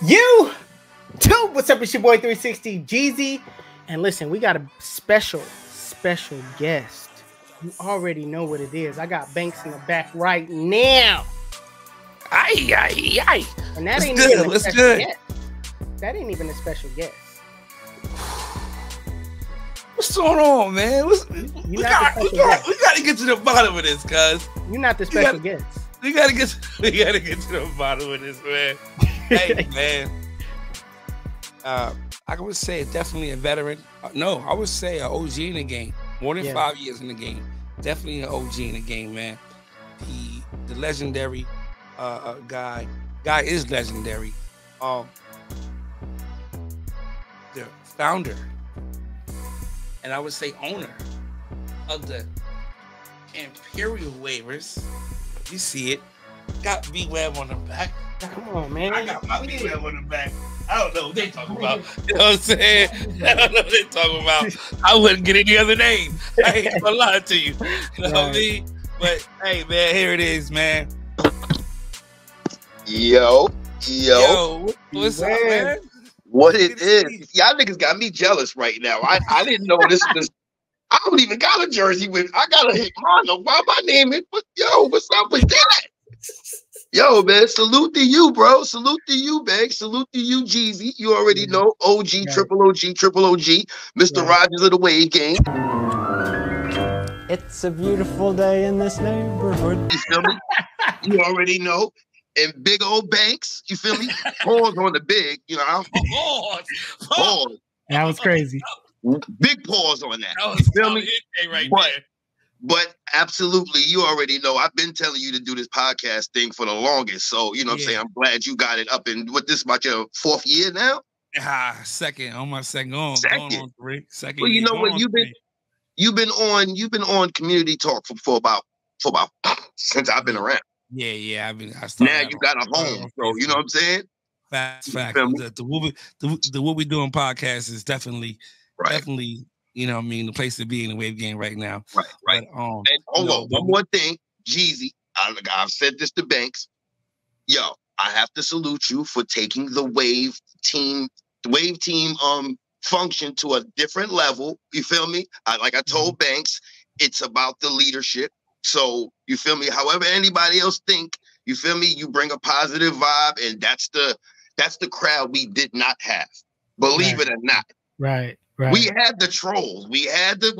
You too. What's up? It's your boy 360 Jeezy. And listen, we got a special guest. You already know what it is. I got Banks in the back right now. Aye. And that That's ain't good. even a That's special good. guest. That ain't even a special guest. What's going on, man? We got to get to the bottom of this, cuz. You're not the special guest. We gotta get to the bottom of this, man. Hey, man. I would say definitely a veteran. No, I would say an OG in the game. More than 5 years in the game. Definitely an OG in the game, man. The legendary guy. Guy is legendary. The founder, and I would say owner of the Imperial Waivers. You see it. Got Bwebb on the back. Come on, man. I got my Bwebb on the back. I don't know what they talking about. You know what I'm saying? I don't know what they talking about. I wouldn't get any other name. I ain't gonna lie to you. You know what I mean? But hey, man, here it is, man. Yo. What's up, man? What it is? Y'all niggas got me jealous right now. I didn't know this was. I don't even got a jersey with. I got a Mono. Why my name is? What's up with that? Yo, man, salute to you, bro. Salute to you, Banks. Salute to you, Jeezy. You already know OG, triple OG, Mr. Rogers of the Wave Game. It's a beautiful day in this neighborhood. You feel me? You already know. And big old Banks, you feel me? Pause on the big, you know. Pause. That was crazy. Big pause on that. That was feel me? Right there. But absolutely, you already know. I've been telling you to do this podcast thing for the longest. So, you know what I'm saying? I'm glad you got it up in about your 4th year now? Second. On my second. Going on 3. Second. Well, you know what? You've been on Community Talk for about since I've been around. Yeah. Now you got a home, so you know what I'm saying? Fact. The What We Doing podcast is definitely, you know what I mean, the place to be in the wave game right now. Right. But, and hold on, one more thing, Jeezy. I've said this to Banks. Yo, I have to salute you for taking the wave team function to a different level. You feel me? Like I told Banks, it's about the leadership. So you feel me? However anybody else think, you feel me? You bring a positive vibe, and that's the crowd we did not have. Believe it or not. Right. We had the trolls, we had the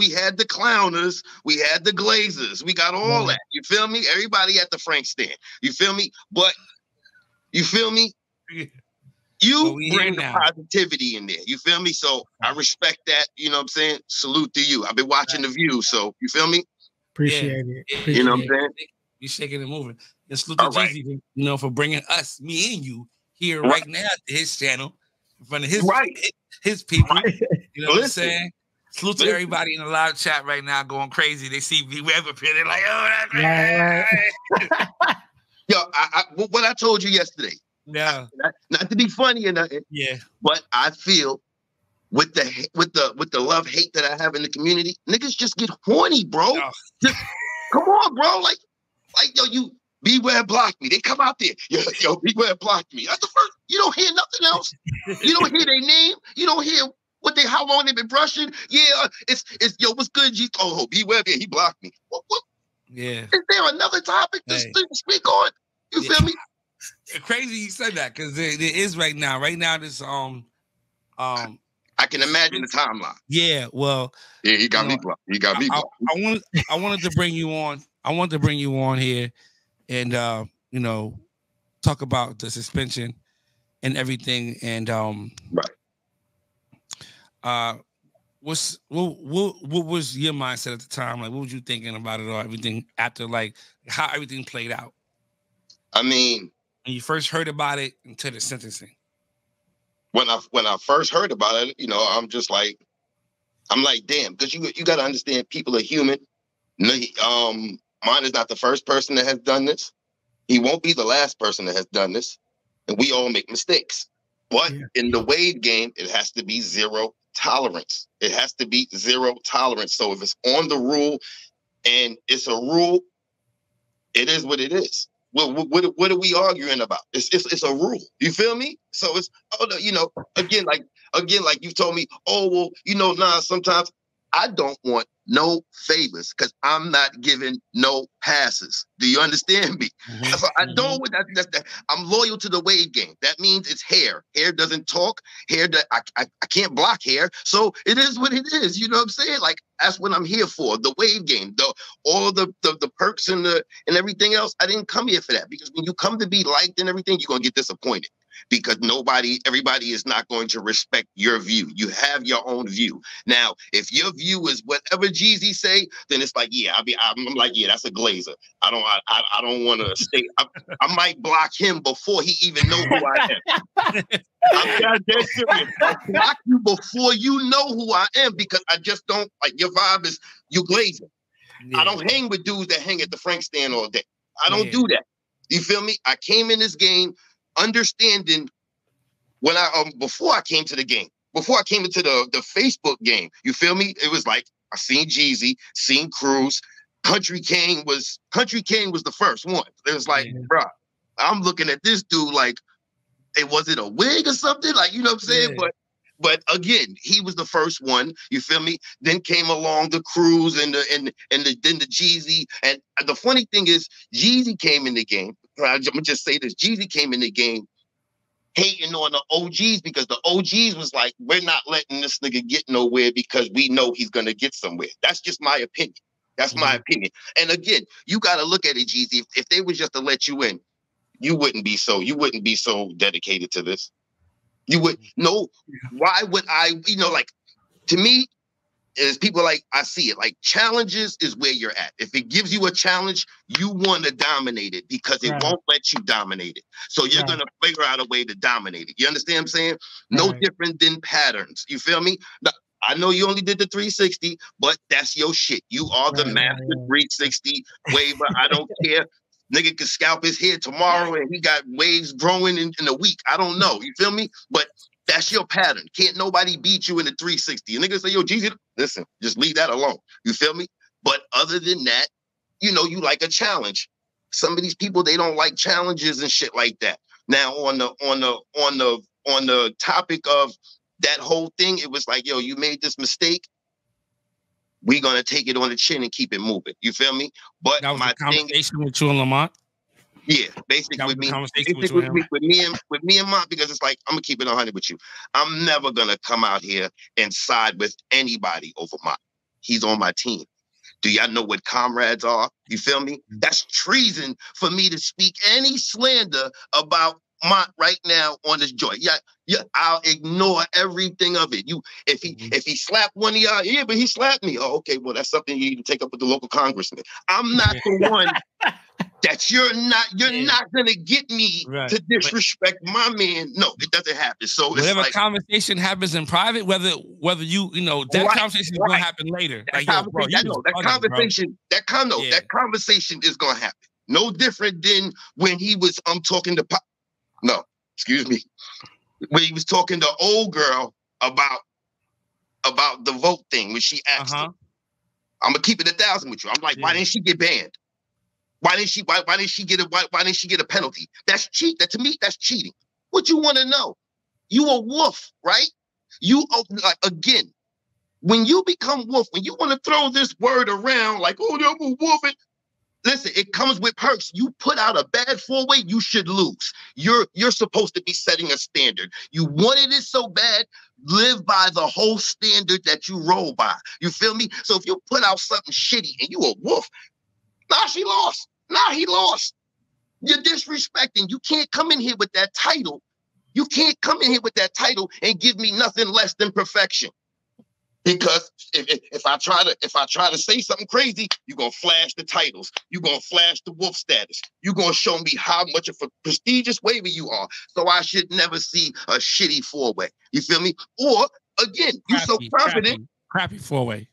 clowners, we had the glazers, we got all that. You feel me? Everybody at the Frank stand. You feel me? But you feel me? You bring the positivity in there. You feel me? So I respect that. You know what I'm saying? Salute to you. I've been watching The View, so you feel me? Appreciate it. You know what I'm saying? You shaking and moving. And salute to Jeezy, you know, for bringing us, me and you, here right now to his channel, in front of his people. You know what I'm saying? Salute to everybody in the live chat right now going crazy. They see Bwebb up here. They're like, oh, that's Yo, what I told you yesterday. Yeah. Not to be funny or nothing. Yeah. But I feel with the love hate that I have in the community, niggas just get horny, bro. Oh. Just, come on, bro. Like yo, Bwebb blocked me. They come out there. Yo, Bwebb blocked me. That's the first. You don't hear nothing else. You don't hear their name. You don't hear how long they've been brushing. Yeah, it's yo, what's good, G? Oh, Bwebb, yeah, he blocked me. What? Yeah. Is there another topic to speak on? You feel me? Crazy you said that, because there is right now. Right now, this I can imagine the timeline. Yeah, well. Yeah, he got me blocked. He got me blocked. I wanted to bring you on. I wanted to bring you on here and you know, talk about the suspension and everything. And what was your mindset at the time? Like, what was you thinking about it or everything after, like, how everything played out? I mean, when you first heard about it until the sentencing. When I first heard about it, you know, I'm like, damn, because you got to understand, people are human. Mine is not the first person that has done this. He won't be the last person that has done this, and we all make mistakes. But in the wave game, it has to be zero tolerance. It has to be zero tolerance. So if it's on the rule and it's a rule, it is what it is. What are we arguing about? It's a rule. You feel me? So it's again like you told me. Oh well, nah. Sometimes I don't want no favors because I'm not giving no passes. Do you understand me? Mm-hmm. So I don't. I'm loyal to the wave game. That means it's hair. Hair doesn't talk. Hair that I can't block hair. So it is what it is. You know what I'm saying? Like that's what I'm here for. The wave game. All the perks and everything else. I didn't come here for that because when you come to be liked and everything, you're gonna get disappointed. Because everybody is not going to respect your view. You have your own view. Now, if your view is whatever Jeezy say, then it's like, yeah, I'm like, yeah, that's a glazer. I don't want to stay. I might block him before he even knows who I am. I'm dead serious. I'll block you before you know who I am because I just don't like your vibe is you glazing. Yeah. I don't hang with dudes that hang at the Frank stand all day. I don't do that. You feel me? I came in this game understanding when before I came to the game, before I came into the Facebook game, you feel me? It was like I seen Jeezy, seen Cruz, Country King was the first one. It was like, bro, I'm looking at this dude like, was it a wig or something? Like, you know what I'm saying? Yeah. But again, he was the first one. You feel me? Then came along the Cruz and then the Jeezy. And the funny thing is, Jeezy came in the game. I'm gonna just say this: Jeezy came in the game hating on the OGs because the OGs was like, we're not letting this nigga get nowhere because we know he's gonna get somewhere. That's just my opinion. That's my opinion. And again, you got to look at it, Jeezy. If they was just to let you in, you wouldn't be so dedicated to this. You would no. Why would I? Like to me, is people like I see it like challenges is where you're at. If it gives you a challenge, you want to dominate it because it won't let you dominate it. So you're gonna figure out a way to dominate it. You understand what I'm saying? No different than patterns. You feel me? Now, I know you only did the 360, but that's your shit. You are the master 360 waver. I don't care. Nigga could scalp his head tomorrow and he got waves growing in a week. I don't know. You feel me? But that's your pattern. Can't nobody beat you in the 360. And niggas say, yo, Jeezy, listen, just leave that alone. You feel me? But other than that, you like a challenge. Some of these people, they don't like challenges and shit like that. Now on the topic of that whole thing, it was like, yo, you made this mistake. We're gonna take it on the chin and keep it moving. You feel me? But that was my conversation with you and Lamont. Yeah, basically with me and Mont, because it's like, I'm gonna keep it 100 with you. I'm never gonna come out here and side with anybody over Mont. He's on my team. Do y'all know what comrades are? You feel me? That's treason for me to speak any slander about Mont right now on this joint. Yeah, I'll ignore everything of it. If he slapped one of y'all, yeah, but he slapped me. Oh, okay, well, that's something you need to take up with the local congressman. I'm not the one that you're not gonna get me to disrespect my man. No, it doesn't happen. So whatever it's like, conversation happens in private, whether you that conversation is gonna happen later. That conversation is gonna happen. No different than when he was talking to excuse me. When he was talking to old girl about the vote thing when she asked him. I'm gonna keep it 1,000 with you. I'm like, why didn't she get banned? Why didn't she get a penalty? That's cheat. That to me, that's cheating. What you want to know? You a wolf, right? Again, when you become wolf, when you want to throw this word around like, oh, I'm a wolf. Listen, it comes with perks. You put out a bad four-way, you should lose. You're supposed to be setting a standard. You wanted it so bad, live by the whole standard that you roll by. You feel me? So if you put out something shitty and you a wolf, she lost. He lost. You're disrespecting. You can't come in here with that title. You can't come in here with that title and give me nothing less than perfection. Because if I try to say something crazy, you're gonna flash the titles. You're gonna flash the wolf status. You're gonna show me how much of a prestigious waver you are. So I should never see a shitty four-way. You feel me? Or again, you're so confident. Crappy four-way.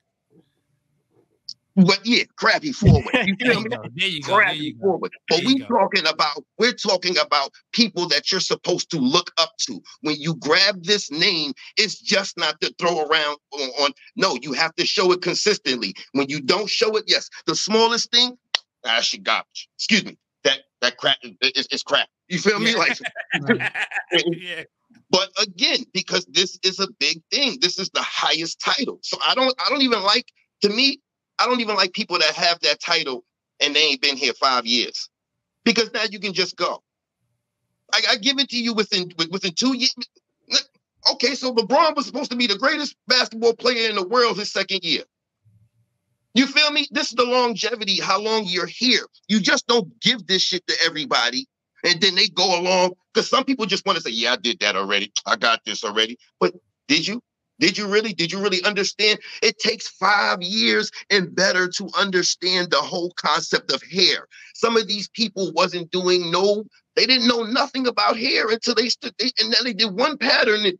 But yeah, crappy four-way. You feel me? There you go. Crappy four-way. But we're talking about people that you're supposed to look up to. When you grab this name, it's just not to throw around on. No, you have to show it consistently. When you don't show it, yes, the smallest thing, she garbage. Excuse me. that crap is crap. You feel me? Like, yeah. But again, because this is a big thing, this is the highest title. So I don't even like, to me, I don't even like people that have that title and they ain't been here 5 years, because now you can just go. I give it to you within 2 years. Okay, so LeBron was supposed to be the greatest basketball player in the world his second year. You feel me? This is the longevity, how long you're here. You just don't give this shit to everybody and then they go along, because some people just want to say, yeah, I did that already. I got this already. But did you? Did you really? Did you really understand? It takes 5 years and better to understand the whole concept of hair. Some of these people wasn't doing they didn't know nothing about hair until and then they did one pattern and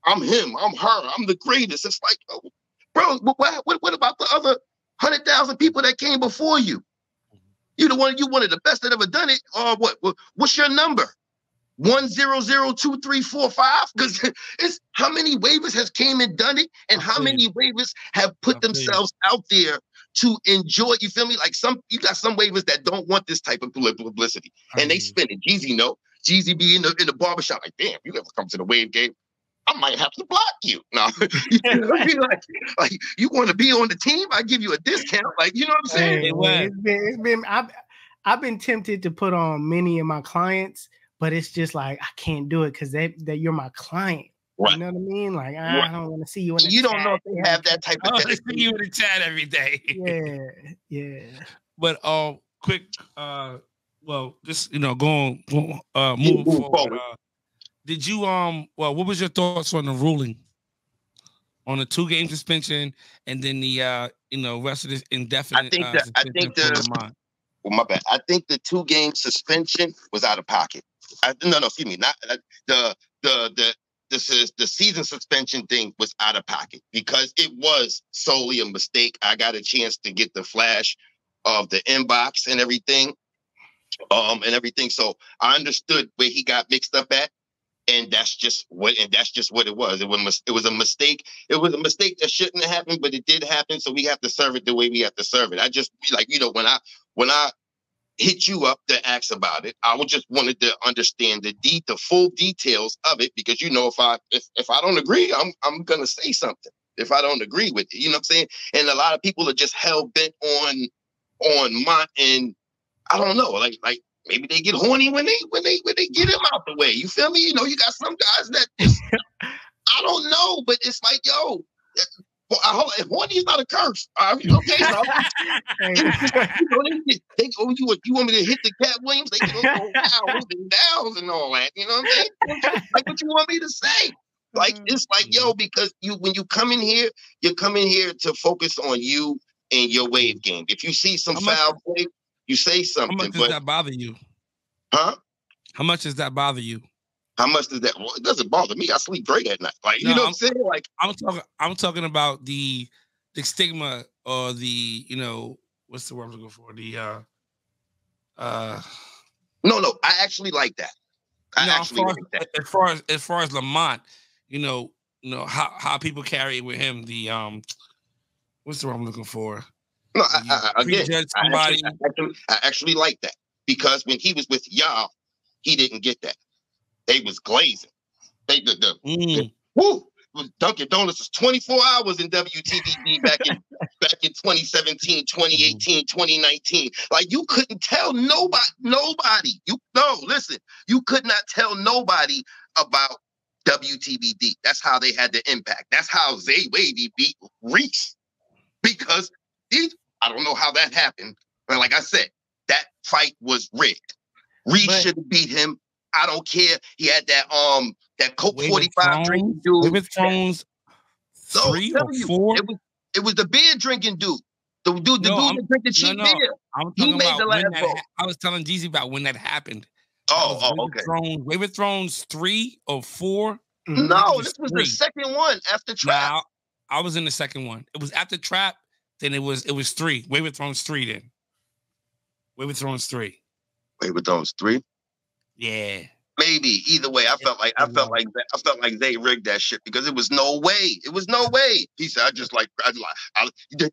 I'm him, I'm her, I'm the greatest. It's like, oh, bro, what about the other 100,000 people that came before you? You one of the best that ever done it. Or what's your number? 1002345? Because it's how many waivers has came and done it, and how many waivers have put themselves out there to enjoy. You feel me? Like you got some waivers that don't want this type of publicity, and they spin it. Jeezy be in the barbershop like, damn, you ever come to the wave game? I might have to block you. No, you know what I mean? Like you want to be on the team? I give you a discount. Like, you know what I'm saying? I've been tempted to put on many of my clients, but it's just like I can't do it because that you're my client. Right. You know what I mean? Like I don't want to see you in the you chat. don't know if they have that type of see you in the chat every day. Yeah. But quick, well, just moving forward. Did you what was your thoughts on the ruling on the 2-game suspension and then the rest of this indefinite? My bad. I think the 2-game suspension was out of pocket. Excuse me, not the season suspension thing was out of pocket because it was solely a mistake. I got a chance to get the flash of the inbox and everything, So I understood where he got mixed up at. And that's just what it was. It was a mistake. It was a mistake that shouldn't have happened, but it did happen. So we have to serve it the way we have to serve it. I just when I hit you up to ask about it, I just wanted to understand the full details of it, because if I don't agree, I'm gonna say something. If I don't agree with it, you know what I'm saying? And a lot of people are just hell bent on and I don't know, like. Maybe they get horny when they get him out the way. You feel me? You got some guys that I don't know, but it's like, yo, horny is not a curse. Okay, so you want me to hit the Cat Williams? They can go downs and downs and all that. You know what I'm saying? Like, what you want me to say? Like, it's like, yo, because when you come in here, you're coming here to focus on you and your wave game. If you see some foul play, you say something. How much does that bother you? Huh? How much does that bother you? How much does that? Well, it doesn't bother me. I sleep great at night. Like, you know what I'm saying? Like, I'm talking about the stigma or what's the word I'm looking for? No, I actually like that. As far as Lamont, how people carry it with him. What's the word I'm looking for? No, I actually like that, because when he was with y'all, he didn't get that. They was glazing. Dunkin' Donuts was 24 hours in WTVD back in 2017, 2018, 2019. Like, you couldn't tell nobody. You could not tell nobody about WTVD. That's how they had the impact. That's how Zay Wavy beat Reese, because I don't know how that happened, but like I said, that fight was rigged. Reese should have beat him. I don't care. He had that Coke 45 drinking dude. David Thrones 3 or 4. It was the beer drinking dude. The dude that drink the cheap beer. I'm talking about when I was telling Jeezy about when that happened. Okay. David Thrones 3 or 4. No, this was the second one after Trap. Nah, I was in the second one. It was after Trap. Then it was 3. Game of Thrones 3 then. Game of Thrones 3. Game of Thrones 3? Yeah. Maybe either way, I felt like they rigged that shit because it was no way. It was no way. He said,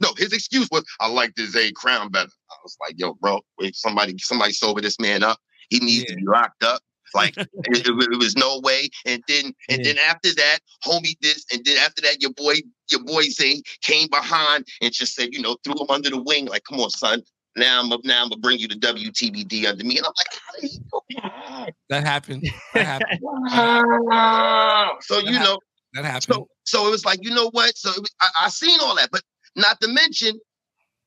no. His excuse was, I like the Zay crown better. I was like, yo, bro, wait, somebody sober this man up. He needs to be locked up. Like it was no way. And then after that, homie this, and then after that, your boy Zay came behind and just said, threw him under the wing. Like, come on, son. Now I'm gonna bring you the WTBD under me, and I'm like, how did he do that? That happened. So that happened. So it was like, you know what? So I seen all that, but not to mention,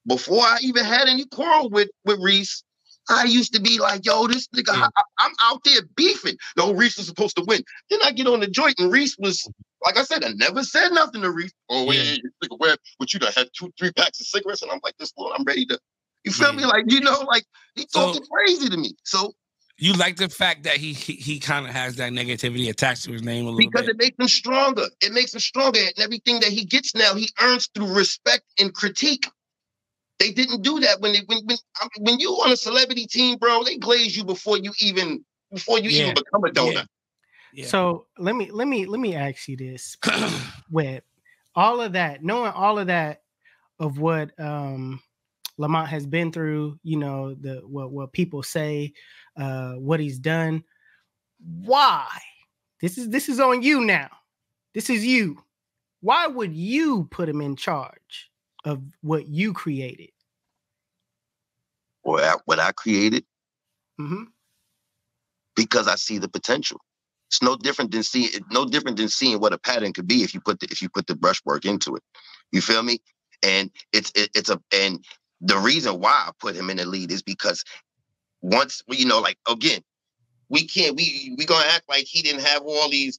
before I even had any quarrel with Reese, I used to be like, yo, this nigga, I'm out there beefing. No, Reese was supposed to win. Then I get on the joint, and Reese was, like I said, I never said nothing to Reese. Oh, yeah, nigga, Webb, but you done had 2-3 packs of cigarettes, and I'm like, this one, I'm ready to. You feel me? Like, like he talking crazy to me. So you like the fact that he kind of has that negativity attached to his name a little bit. Because it makes him stronger. It makes him stronger. And everything that he gets now, he earns through respect and critique. They didn't do that when you on a celebrity team, bro. They glaze you before you even become a donor. Yeah. So let me ask you this, Webb. Knowing all of that of what Lamont has been through, what people say, what he's done. Why? This is on you now. This is you. Why would you put him in charge of what you created? Or what I created? Mm-hmm. Because I see the potential. It's no different than seeing what a pattern could be if you put the brushwork into it. You feel me? And and the reason why I put him in the lead is because once like again, we gonna act like he didn't have all these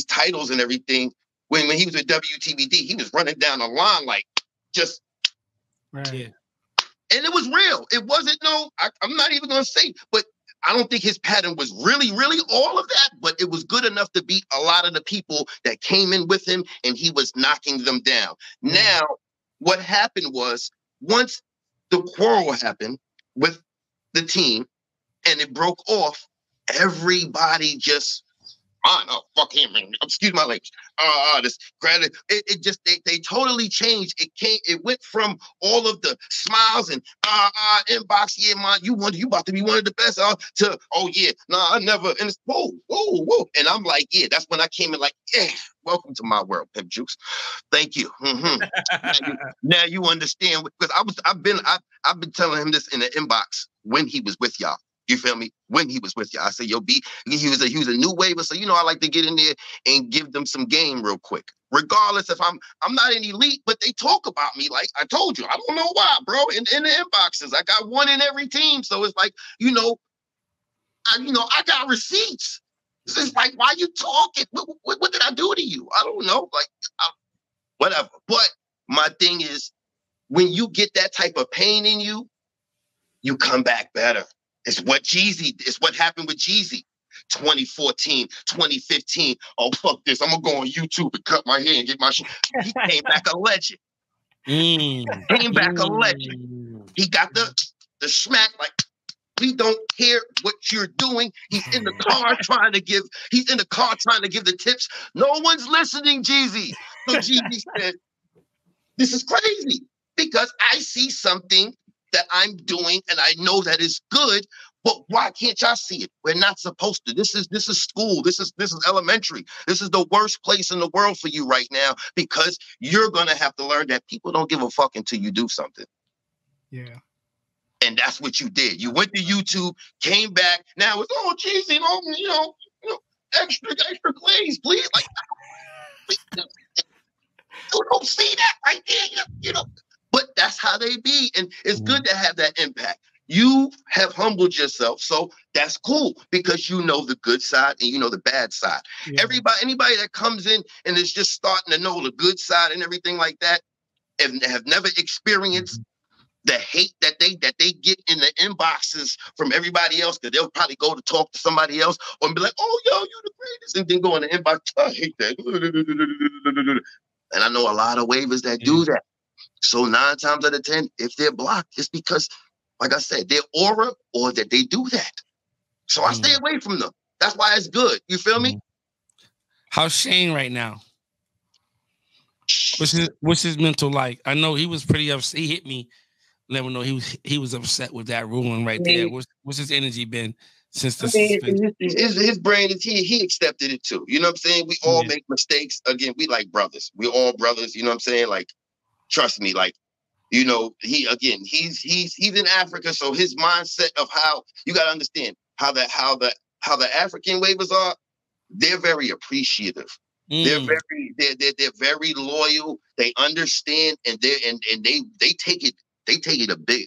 titles and everything. When he was with WTBD, he was running down the line like just right. Yeah. And it was real. It wasn't I'm not even gonna say, but I don't think his pattern was really, really all of that, but it was good enough to beat a lot of the people that came in with him, and he was knocking them down. Mm-hmm. Now, what happened was, once the quarrel happened with the team and it broke off, everybody just, no, fuck him. Excuse my language. This credit. It just they totally changed. It went from all of the smiles and inbox, yeah, man, you about to be one of the best, to I never. And it's whoa. And I'm like, yeah, that's when I came in like, yeah, welcome to my world, Pimp Jukes. Thank you. Mm-hmm. now you understand, because I've been telling him this in the inbox when he was with y'all. You feel me? When he was with you, I said, yo, B, he was a new waver. So, I like to get in there and give them some game real quick. Regardless if I'm not an elite, but they talk about me like I told you. I don't know why, bro. In the inboxes, I got one in every team. So it's like, I got receipts. It's just like, why you talking? What did I do to you? I don't know. Like, whatever. But my thing is, when you get that type of pain in you, you come back better. It's what happened with Jeezy. 2014, 2015. Oh, fuck this. I'm going to go on YouTube and cut my hair and get my shit. He came back a legend. He got the smack like, we don't care what you're doing. He's in the car trying to give the tips. No one's listening, Jeezy. So Jeezy said, this is crazy because I see something that I'm doing and I know that is good, but why can't y'all see it? We're not supposed to. This is school. This is elementary. This is the worst place in the world for you right now, because you're gonna have to learn that people don't give a fuck until you do something. Yeah. And that's what you did. You went to YouTube, came back. Now it's Jeezy, extra glaze, please. Like, you don't see that right there, But that's how they be. And it's good to have that impact. You have humbled yourself. So that's cool, because you know the good side and you know the bad side. Yeah. Anybody that comes in and is just starting to know the good side and everything like that, and have never experienced the hate that they get in the inboxes from everybody else, because they'll probably go to talk to somebody else or be like, oh, yo, you the greatest. And then go in the inbox, I hate that. And I know a lot of waivers that do that. So 9 times out of 10, if they're blocked, it's because, like I said, their aura or that they do that. So I stay away from them. That's why it's good. You feel me? How's Shane right now? What's his mental like? I know he was pretty upset. He hit me, let me know he was upset with that ruling right there. What's his energy been since the suspension? His brain is he accepted it too. You know what I'm saying? We all make mistakes. Again, we like brothers. We're all brothers. You know what I'm saying? Like, trust me. Like, you know, he's in Africa, so his mindset of how you got to understand how the African wavers are. They're very appreciative. They're very loyal. They understand, and they take it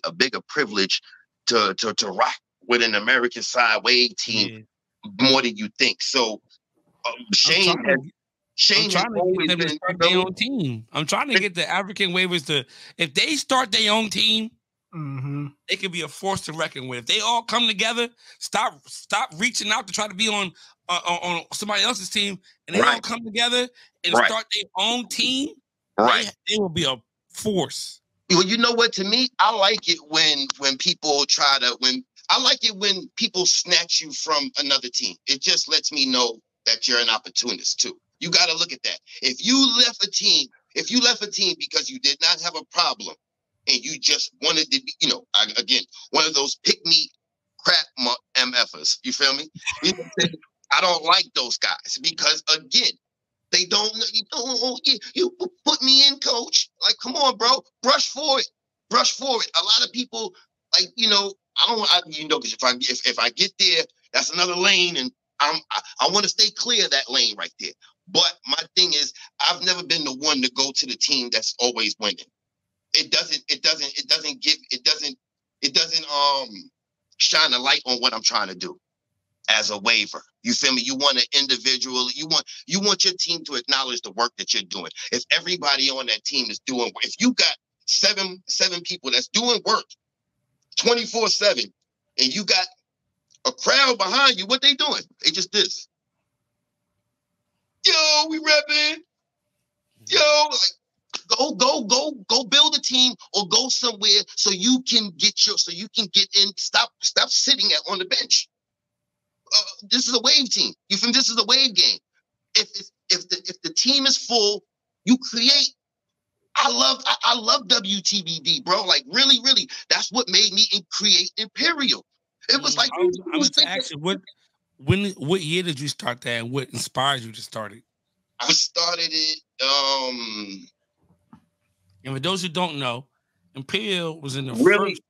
a bigger privilege to rock with an American side wave team more than you think. So Shane has always been start their own team. I'm trying to get the African waivers to, if they start their own team, they could be a force to reckon with. If they all come together, stop reaching out to try to be on somebody else's team, and they all come together and start their own team, they will be a force. Well, you know what? To me, I like it when people I like it when people snatch you from another team. It just lets me know that you're an opportunist too. You got to look at that. If you left a team because you did not have a problem and you just wanted to be, you know, again, one of those pick me crap MFers. You feel me? You know what I'm saying? I don't like those guys because, again, they don't. You put me in, coach. Like, come on, bro. Brush for it. A lot of people, like, you know, because if I get there, that's another lane, and I want to stay clear of that lane right there. But my thing is, I've never been the one to go to the team that's always winning. It doesn't shine a light on what I'm trying to do as a waiver. You feel me? You want an individual. You want your team to acknowledge the work that you're doing. If everybody on that team is doing work, if you got seven people that's doing work 24/7, and you got a crowd behind you, what they doing? They just this. Yo, we repping. Yo, like, go build a team or go somewhere so you can get in. Stop sitting on the bench. This is a wave team. You feel me? This is a wave game. If the team is full, you create. I love WTBD, bro. Like, really, really. That's what made me create Imperial. It was like, I was actually, what year did you start that, and what inspired you to start it? I started it. And for those who don't know, Imperial was in the first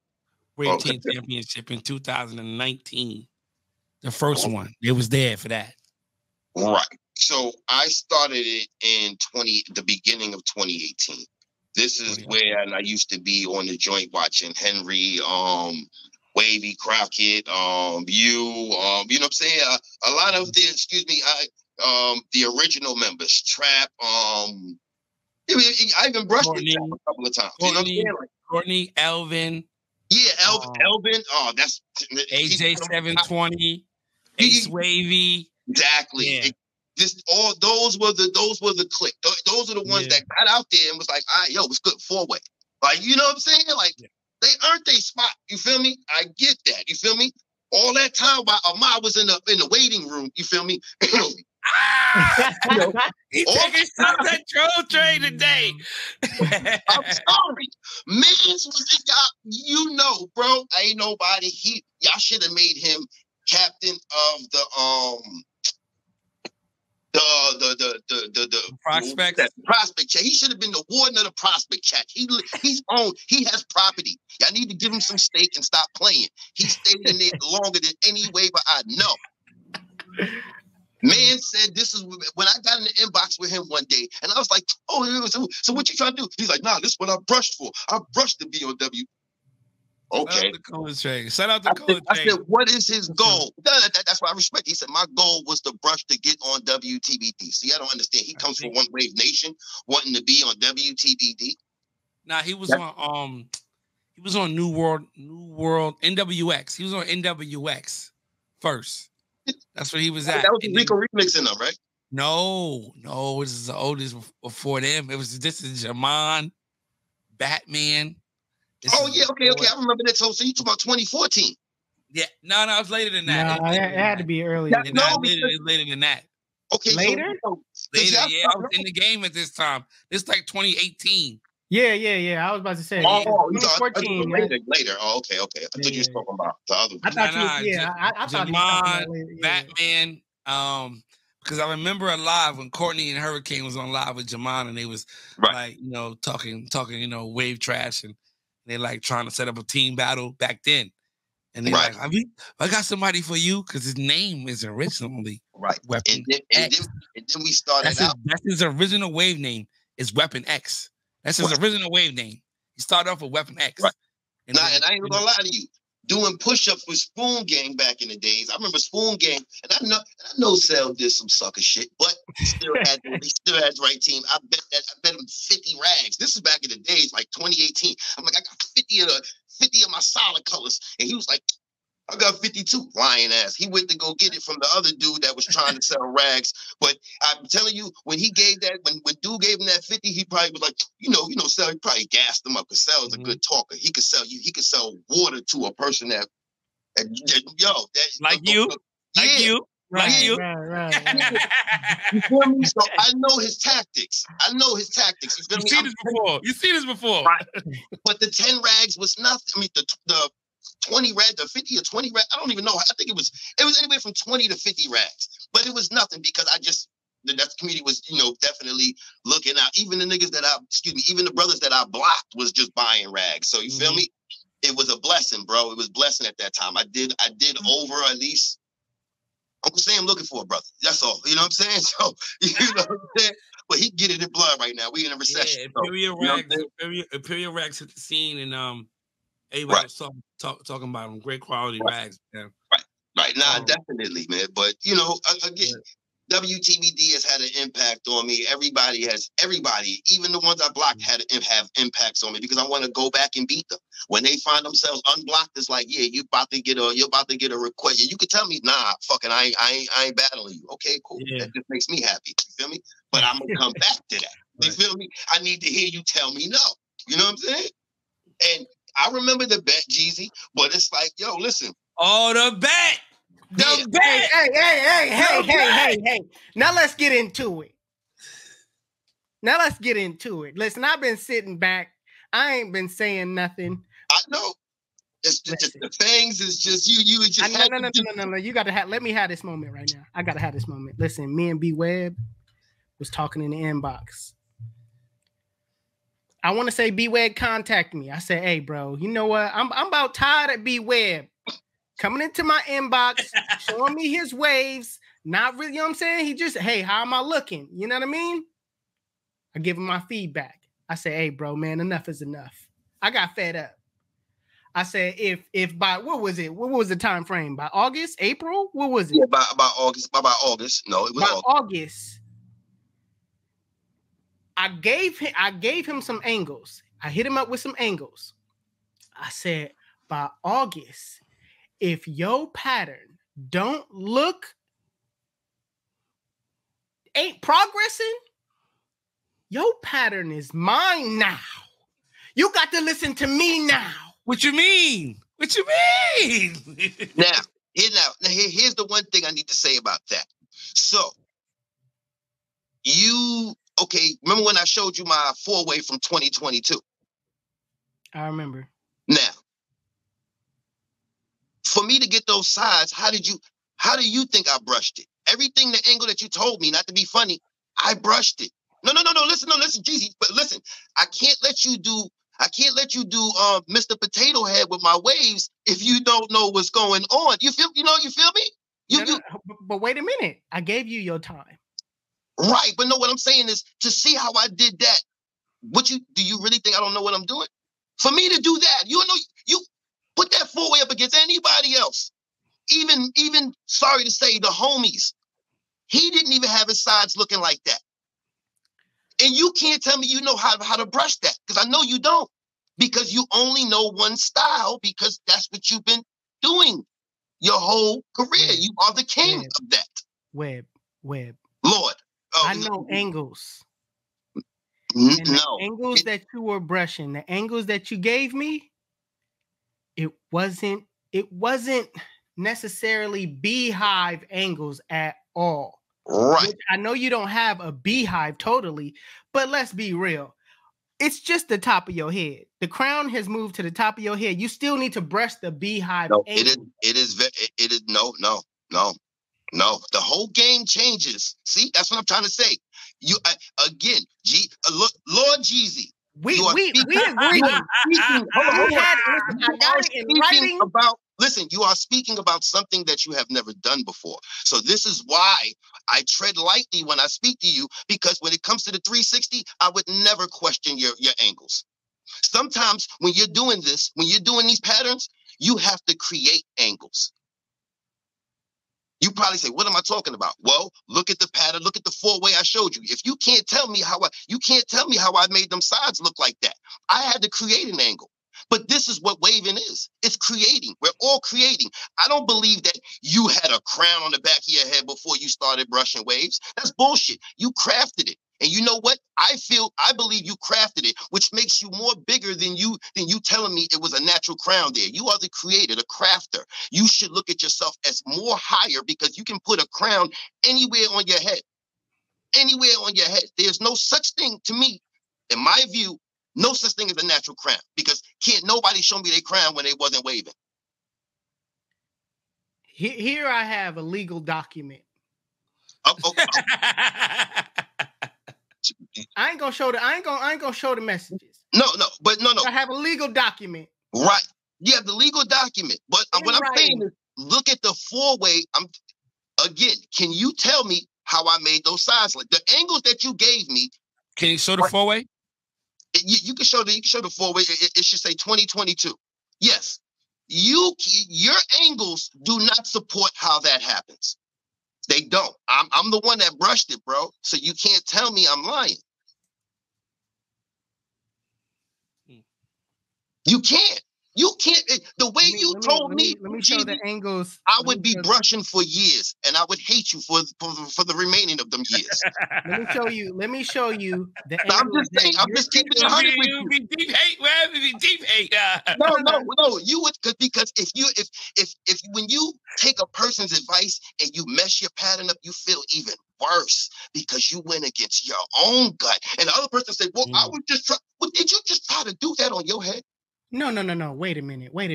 Wave Team Championship in 2019. The first one. It was there for that. Right. So I started it in the beginning of 2018. This is where I used to be on the joint watching Henry, Wavy, Crockett, you know what I'm saying? A lot of the original members, Trap, I even brushed it a couple of times. Courtney, you know what I'm saying? Like, Courtney, Elvin. Yeah, Elvin. Oh, that's AJ 720, Ace Wavy. Exactly. Yeah. Those were the clique. Those are the ones that got out there and was like, all right, yo, it's good 4-way. Like, you know what I'm saying? Like, they earned their spot. You feel me? I get that. You feel me? All that time while Ahmad was in the waiting room, you feel me? He taking shots at Troll Train today. I'm sorry. Mans was you know, bro. Ain't nobody. Y'all should have made him captain of the prospect chat. He should have been the warden of the prospect chat. He has property. Y'all need to give him some stake and stop playing. He stayed in there longer than any waiver I know. Man said this is when I got in the inbox with him one day, and I was like, "Oh, so what you trying to do?" He's like, "Nah, this is what I brushed for. I brushed the BOW." Okay. Shout out to Cold I said, "What is his goal?" That's why I respect. He said, "My goal was to brush to get on WTBD." See, I don't understand. He comes from One Wave Nation, wanting to be on WTBD. Nah, he was on New World NWX. He was on NWX first. That's where he was at. That was Rico remixing them, right? No, this is the oldest before them. This is Jamon, Batman. Okay. I remember that. So you talking about 2014? Yeah, no, it was later than that. No, it had to be earlier. It's later than that. Okay, later? Later, yeah, I was in the game at this time. It's like 2018. Yeah. I was about to say. Oh, 2014. Later. Oh, okay. I thought you were talking about the other one. I thought you was, I thought you were talking about later. Batman. Because I remember a live when Courtney and Hurricane was on live with Jamon, and they was like, talking, wave trash, and they like trying to set up a team battle back then. And they like, I got somebody for you because his name is originally Weapon X. And then we started That's his original wave name is Weapon X. That's his original wave name. He started off with Weapon X. Right. And I ain't gonna lie to you. Doing push-ups with Spoon Gang back in the days. I remember Spoon Gang, and I know Cell did some sucker shit, but he still had the right team. I bet him 50 rags. This is back in the days, like 2018. I'm like, I got 50 of my solid colors. And he was like, I got 52. Lying ass. He went to go get it from the other dude that was trying to sell rags. But I'm telling you, when he gave that, when dude gave him that 50, he probably was like, Sell, he probably gassed him up because Sell is a good talker. He could sell water to a person that like you. Right. You feel me? So I know his tactics. You seen this before. Right. But the 10 rags was nothing. I mean, the 20 rag, the 50 or 20 rag, I don't even know. I think it was anywhere from 20 to 50 rags. But it was nothing because that community was, definitely looking out. Even the niggas even the brothers that I blocked was just buying rags. So you feel me? It was a blessing, bro. It was a blessing at that time. I did over at least, Uncle Sam looking for a brother. That's all. You know what I'm saying? So, you know what I'm saying? But he get it in blood right now. We in a recession. Yeah, Imperial Rags hit the scene, and everybody was talking about them. Great quality rags, man. Right. Nah, definitely, man. But, again, WTBD has had an impact on me. Everybody, even the ones I blocked have impacts on me because I want to go back and beat them. When they find themselves unblocked, it's like, yeah, you're about to get a request. You could tell me, nah, fucking, I ain't battling you. Okay, cool. Yeah. That just makes me happy. You feel me? But I'm gonna come back to that. You feel me? I need to hear you tell me no. You know what I'm saying? And I remember the bet, Jeezy, but it's like, yo, listen. Oh, the bet. Hey. Now let's get into it. Listen, I've been sitting back. I ain't been saying nothing. I know. It's just the things. It's just you. No. You got to let me have this moment right now. I got to have this moment. Listen, me and Bwebb was talking in the inbox. I want to say Bwebb contact me. I said, hey, bro, you know what? I'm about tired of Bwebb coming into my inbox, showing me his waves. Not really, you know what I'm saying? He just, hey, how am I looking? You know what I mean? I give him my feedback. I say, hey, bro, man, enough is enough. I got fed up. I said, if by, what was it? What was the time frame? By August, April? What was it? Yeah, by August. By August. No, it was by August. I gave him some angles. I hit him up with some angles. I said, by August, if your pattern ain't progressing, your pattern is mine now. You got to listen to me now. What you mean? Now, here's the one thing I need to say about that. So, remember when I showed you my 4-way from 2022? I remember. Now, for me to get those sides, how do you think I brushed it? Everything, the angle that you told me, not to be funny, I brushed it. No, listen, Jeezy, but listen, I can't let you do Mr. Potato Head with my waves if you don't know what's going on. You feel me? But wait a minute. I gave you your time. Right, but no, what I'm saying is to see how I did that. Do you really think I don't know what I'm doing? For me to do that, you put that 4-way up against anybody else. Even sorry to say, the homies. He didn't even have his sides looking like that. And you can't tell me you know how to brush that, because I know you don't. Because you only know one style, because that's what you've been doing your whole career. Webb. You are the king of that. Webb. Lord. I know angles. No. The angles that you were brushing, the angles that you gave me, it wasn't it wasn't necessarily beehive angles at all. Right. I know you don't have a beehive totally, but let's be real. It's just the top of your head. The crown has moved to the top of your head. You still need to brush the beehive. No, it is no. The whole game changes. See, that's what I'm trying to say. You again, Lord Jeezy. We agree. You are speaking about something that you have never done before. So this is why I tread lightly when I speak to you, because when it comes to the 360, I would never question your angles. Sometimes when you're doing this, when you're doing these patterns, you have to create angles. You probably say, what am I talking about? Well, look at the pattern. Look at the 4-way I showed you. If you can't tell me how I made them sides look like that. I had to create an angle. But this is what waving is. It's creating. We're all creating. I don't believe that you had a crown on the back of your head before you started brushing waves. That's bullshit. You crafted it. And you know what? I believe you crafted it, which makes you more bigger than you telling me it was a natural crown there. You are the creator, the crafter. You should look at yourself as more higher, because you can put a crown anywhere on your head. Anywhere on your head. There's no such thing, to me, in my view, no such thing as a natural crown, because can't nobody show me their crown when they wasn't waving. Here I have a legal document. I ain't gonna show the messages. No. I have a legal document. Right. You have the legal document. But what I'm saying is, look at the 4-way. Again, can you tell me how I made those sides? Like the angles that you gave me. Can you show the 4-way? You can show the 4-way. It should say 2022. Yes. Your angles do not support how that happens. They don't. I'm the one that brushed it, bro. So you can't tell me I'm lying. You can't. You can't. The way you told me, let me show the angles. I would be brushing for years, and I would hate you for the remaining of them years. Let me show you the angles. I'm just saying. I'm just keeping it 100 with you. Be deep hate, man. Be deep hate. No. You would, because if when you take a person's advice and you mess your pattern up, you feel even worse because you went against your own gut. And the other person said, "Well, I would just try." Well, did you just try to do that on your head? No. Wait a minute. Where?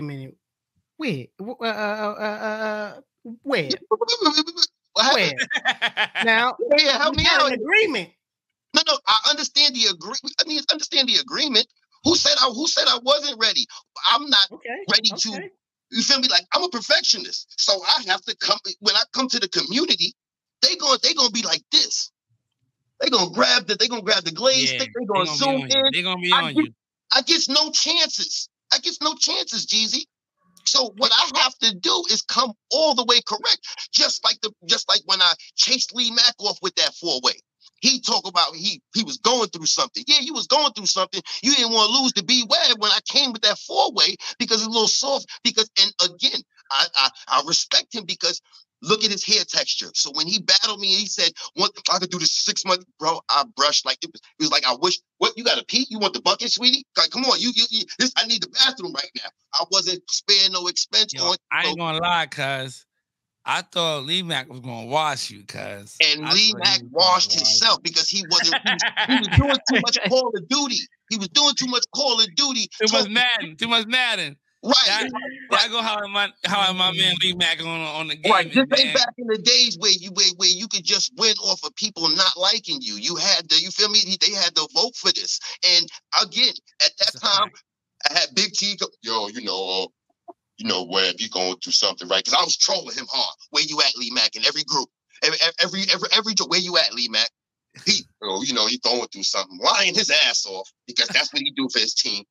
Now, yeah, help me out. An agreement. No. I understand the agreement. Understand the agreement. Who said I wasn't ready? I'm not ready to. You feel me? Like, I'm a perfectionist, so I have to come. When I come to the community, they gonna be like this. They gonna grab the glaze stick. They gonna zoom in. They gonna be on you. I get no chances. Jeezy. So what I have to do is come all the way correct. Just like when I chased Lee Mack off with that 4-way. He talk about he was going through something. Yeah, you was going through something. You didn't want to lose to Bwebb when I came with that 4-way because it's a little soft. And again, I respect him because look at his hair texture. So when he battled me and he said, "What if I could do this 6 months, bro?" I brushed like it was like, I wish. What, you got to pee? You want the bucket, sweetie? Like, come on, I need the bathroom right now. I wasn't sparing no expense. I ain't gonna lie, cuz I thought Lee Mack was gonna wash you, cuz. And Lee Mack washed himself because he was doing too much Call of Duty. He was doing too much Call of Duty. Too much Madden. Right. I go how my man Lee Mack on the game. Right. This ain't back in the days where you could just win off of people not liking you. You feel me? They had to vote for this. And again, at that time, I had Big T go, "Yo, Webb, you going through something, right?" Because I was trolling him hard. "Where you at, Lee Mack?" In every group, every "Where you at, Lee Mack?" He going through something, lying his ass off because that's what he do for his team,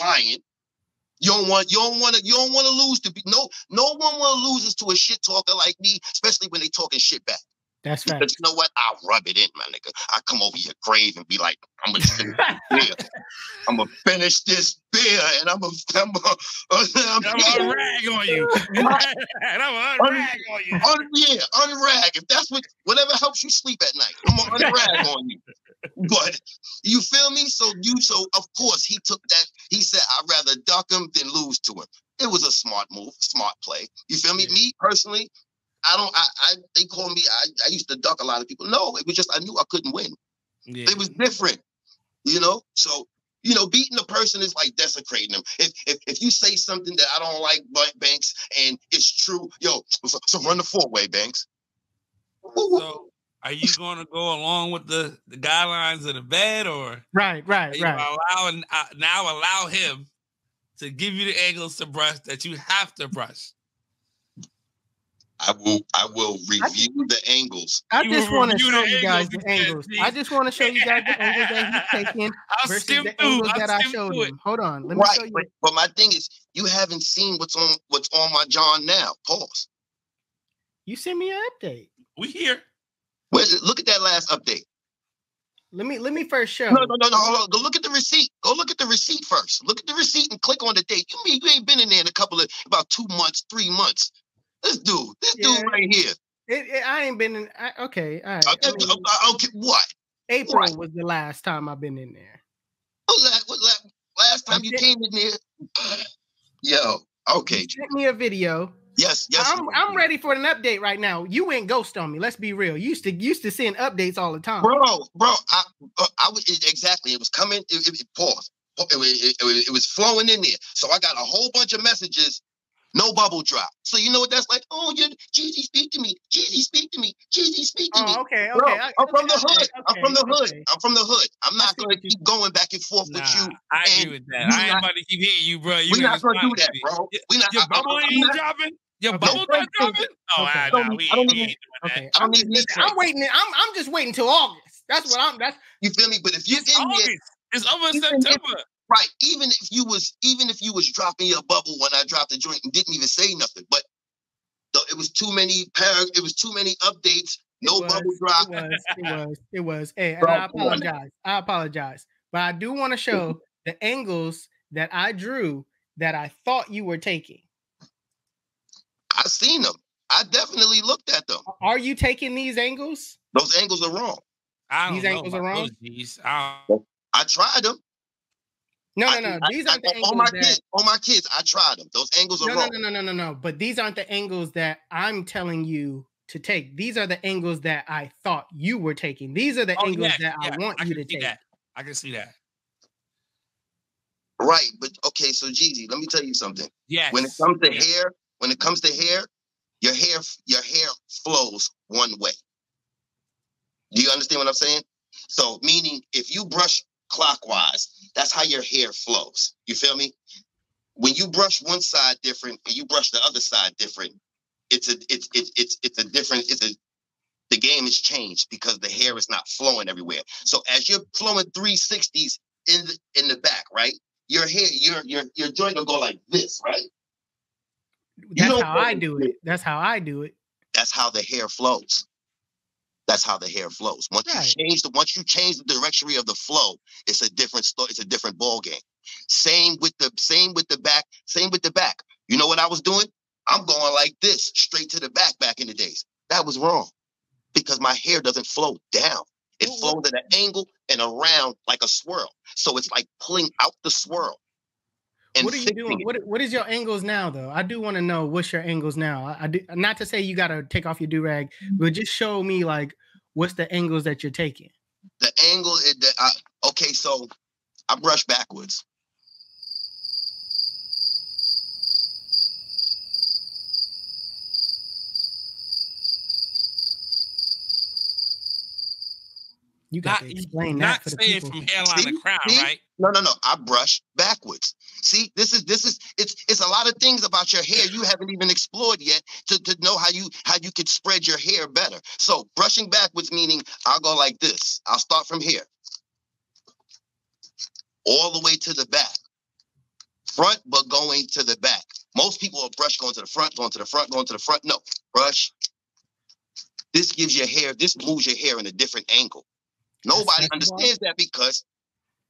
lying. You don't want to lose to be no one want to lose to a shit talker like me, especially when they talking shit back. That's right. But you know what? I'll rub it in, my nigga. I come over your grave and be like, I'm gonna finish this beer, and I'm gonna rag on you. And I'm gonna rag on you. Unrag. If that's whatever helps you sleep at night, I'm gonna unrag on you. But you feel me? So of course he took He said, I'd rather duck him than lose to him. It was a smart move, smart play. You feel me? Yeah. Me personally, they call me, I used to duck a lot of people. No, it was just, I knew I couldn't win. Yeah. It was different, you know? So, you know, beating a person is like desecrating them. If you say something that I don't like, Banks, and it's true, yo, so run the 4-way, Banks. So are you going to go along with the guidelines of the bed, or right? Allow him to give you the angles to brush that you have to brush? I will review the angles. I just want to show you guys the angles. I just want to show you guys the angles that he's taking versus the angles that I showed him. Hold on, let me show you. But my thing is, you haven't seen what's on my John now. Pause. You send me an update. We here. Wait, look at that last update. Let me first show. No. Hold on. Go look at the receipt. Go look at the receipt first. Look at the receipt and click on the date. You mean you ain't been in there in about 2 months, 3 months? This dude right here. I ain't been in. Okay, all right. Okay, what? April was the last time I've been in there. Last time you came in there? Yo, okay. You sent me a video. Yes. I'm ready for an update right now. You went ghost on me. Let's be real. You used to send updates all the time, bro. I was exactly. It was coming. It paused. It was flowing in there. So I got a whole bunch of messages. No bubble drop. So you know what that's like? Oh, Jeezy, speak to me. Jeezy, speak to me. Jeezy, speak to me. Okay. Bro, I'm from the hood. I'm from the hood. I'm from the hood. I'm not going to keep going back and forth with you. I agree with that. I ain't about to keep hitting you, bro. We're not going to do that, bro. Your bubble ain't dropping? Your bubble not dropping? Oh, I don't need that. I don't need this. I'm waiting. I'm just waiting until August. That's what I'm. You feel me? But if you're in here, it's over September. Right, even if you was dropping your bubble when I dropped the joint and didn't even say nothing, but it was too many updates, bubble drop. It was. Hey, and I apologize, but I do want to show the angles that I drew that I thought you were taking. I seen them. I definitely looked at them. Are you taking these angles? Those angles are wrong. These angles are wrong. I tried them. No. These aren't the angles. On my kids, I tried them. Those angles are wrong. No. But these aren't the angles that I'm telling you to take. These are the angles that I thought you were taking. These are the angles that I want you to take. I can see that. Right, but okay. So, Jeezy, let me tell you something. Yes. When it comes to hair, your hair flows one way. Do you understand what I'm saying? So, meaning if you brush clockwise, that's how your hair flows. You feel me? When you brush one side different and you brush the other side different, the game has changed because the hair is not flowing everywhere. So as you're flowing 360s in the back, right? Your hair, your joint will go like this, right? That's how I do it. That's how I do it. That's how the hair flows. That's how the hair flows. Once you change the direction of the flow, it's a different story. It's a different ball game. Same with the back. You know what I was doing? I'm going like this, straight to the back in the days. That was wrong because my hair doesn't flow down. It flows at an angle and around like a swirl. So it's like pulling out the swirl. What are you doing? What is your angles now, though? I do want to know what's your angles now. I do, not to say you got to take off your do-rag, but just show me like what's the angles that you're taking. The angle is that okay. So I brush backwards. You got to explain that for the people. From hairline to crown, right? No. I brush backwards. See, it's a lot of things about your hair you haven't even explored yet to know how you could spread your hair better. So brushing backwards meaning I'll go like this. I'll start from here. All the way to the back. Front, but going to the back. Most people will brush going to the front, going to the front, going to the front. No, brush. This gives your hair, this moves your hair in a different angle. Nobody understands that because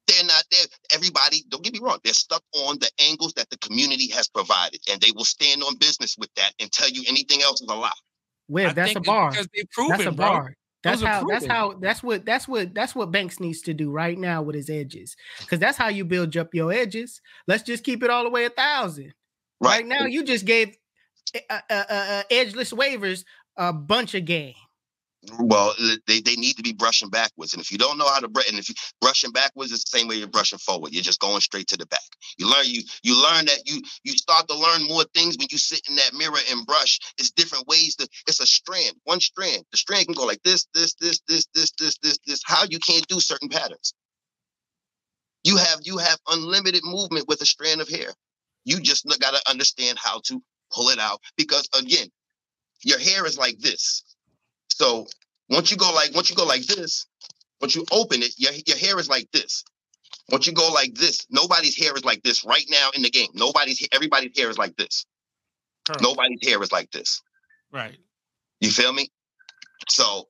they're not there. Everybody, don't get me wrong, they're stuck on the angles that the community has provided, and they will stand on business with that and tell you anything else is a lie. Webb, that's a bar. Because they proven, that's a bar. That's what Banks needs to do right now with his edges, because that's how you build up your edges. Let's just keep it all the way 1,000. Right now, you just gave edgeless waivers a bunch of game. Well, they need to be brushing backwards, and if you don't know how to brush, and if you brushing backwards is the same way you're brushing forward, you're just going straight to the back. You learn that you start to learn more things when you sit in that mirror and brush. It's different ways it's a strand, one strand. The strand can go like this. How you can't do certain patterns. You have unlimited movement with a strand of hair. You just got to understand how to pull it out, because again, your hair is like this. So once you go like this, once you open it, your hair is like this. Once you go like this, nobody's hair is like this right now in the game. Everybody's hair is like this. Correct. Nobody's hair is like this. Right. You feel me? So,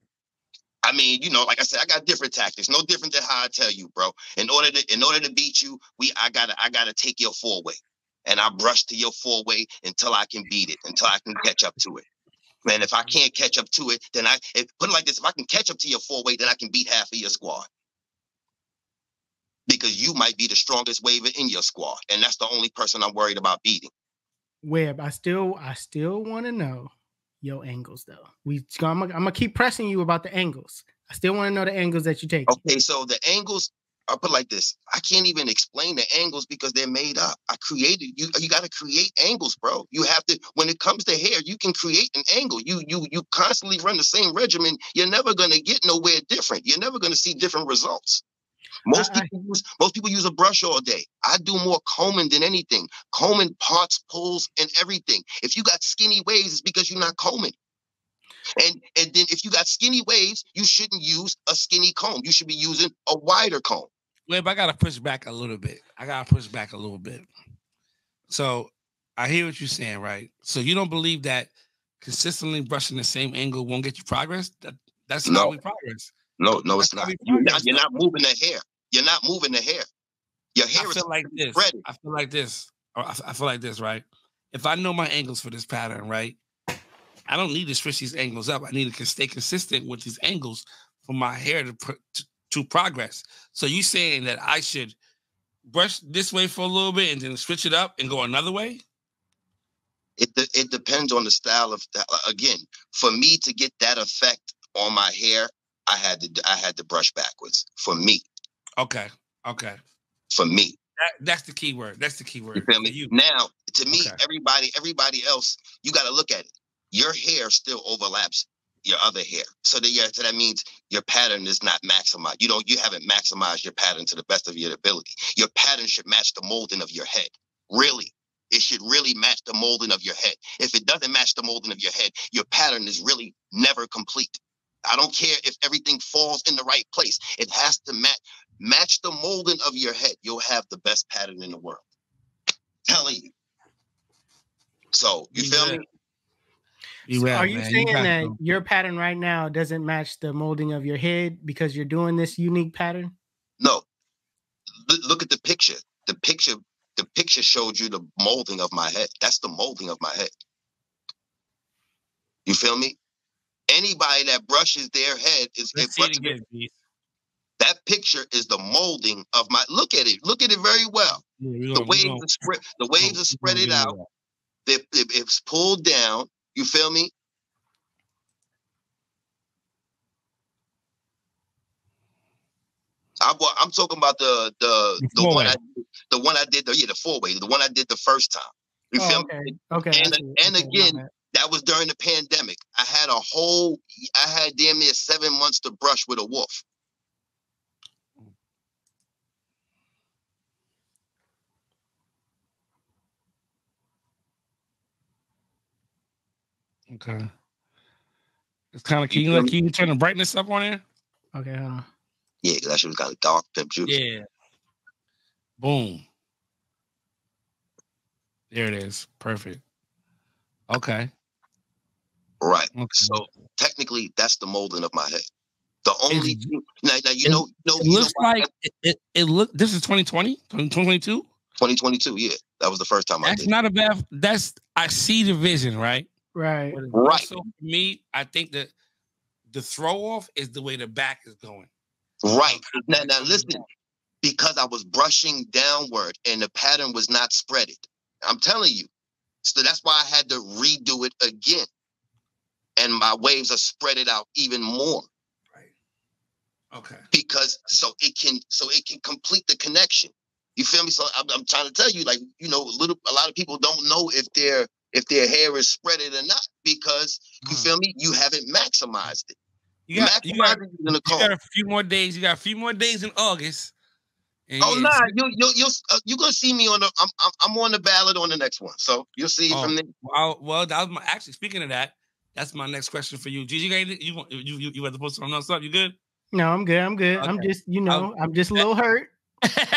I mean, like I said, I got different tactics. No different than how I tell you, bro. In order to beat you, I gotta take your four-way, and I brush to your four-way until I can beat it, until I can catch up to it. Man, if I can't catch up to it, then put it like this: if I can catch up to your four-way, then I can beat half of your squad. Because you might be the strongest waiver in your squad, and that's the only person I'm worried about beating. Webb, I still want to know your angles, though. I'm gonna keep pressing you about the angles. I still want to know the angles that you take. Okay, so the angles, I'll put it like this: I can't even explain the angles because they're made up. I created you. You got to create angles, bro. You have to. When it comes to hair, you can create an angle. You constantly run the same regimen. You're never gonna get nowhere different. You're never gonna see different results. Most people use a brush all day. I do more combing than anything. Combing, parts, pulls, and everything. If you got skinny waves, it's because you're not combing. And then if you got skinny waves, you shouldn't use a skinny comb. You should be using a wider comb. Webb, I gotta push back a little bit. So I hear what you're saying, right? So you don't believe that consistently brushing the same angle won't get you progress? That's not how we progress. No, it's not. You're not moving the hair. You're not moving the hair. Your hair is like this. Spreading. I feel like this, right? If I know my angles for this pattern, right, I don't need to switch these angles up. I need to stay consistent with these angles for my hair to progress. So you saying that I should brush this way for a little bit and then switch it up and go another way? It depends on the style of. Again, for me to get that effect on my hair, I had to brush backwards. For me. Okay. For me. That's the key word. You feel me? Now, to me, everybody else, you got to look at it. Your hair still overlaps your other hair. So that means your pattern is not maximized. You haven't maximized your pattern to the best of your ability. Your pattern should match the molding of your head. Really. It should really match the molding of your head. If it doesn't match the molding of your head, your pattern is really never complete. I don't care if everything falls in the right place. It has to match the molding of your head. You'll have the best pattern in the world. Telling you. So, you feel me? So are you saying that your pattern right now doesn't match the molding of your head because you're doing this unique pattern? No. Look at the picture. The picture showed you the molding of my head. That's the molding of my head. You feel me? Anybody that brushes their head that picture is the molding of my. Look at it very well. The waves are spread it out. It's pulled down. You feel me? I'm talking about the one I did the four-way, the one I did the first time. You feel me? Okay. And again, that was during the pandemic. I had damn near 7 months to brush with a wolf. Okay. It's kind of, can you turn the brightness up on there? Okay, hold on. Yeah, because that shit was kind of dark, pimp juice. Yeah. Boom. There it is. Perfect. Okay. Right. Okay. So technically, that's the molding of my head. The only thing, now it looks like it look. This is 2020, 2022, 2022. Yeah, that was the first time I did. That's not a bad. I see the vision, right? Right. So for me, I think that the throw off is the way the back is going. Right. Now listen, because I was brushing downward and the pattern was not spreaded. I'm telling you. So that's why I had to redo it again. And my waves are spread it out even more. Right. Okay. Because so it can complete the connection. You feel me? So I'm trying to tell you, like, you know, a lot of people don't know if their hair is spreaded or not, because you feel me? You haven't maximized it. You got a few more days. You got a few more days in August. Oh nah, you're gonna see me on the. I'm on the ballot on the next one, so you'll see it from there. Well, that was actually speaking of that. That's my next question for you, Gigi. You had to post something else up. You good? No, I'm good. Okay. I'm just, I'm just a little hurt.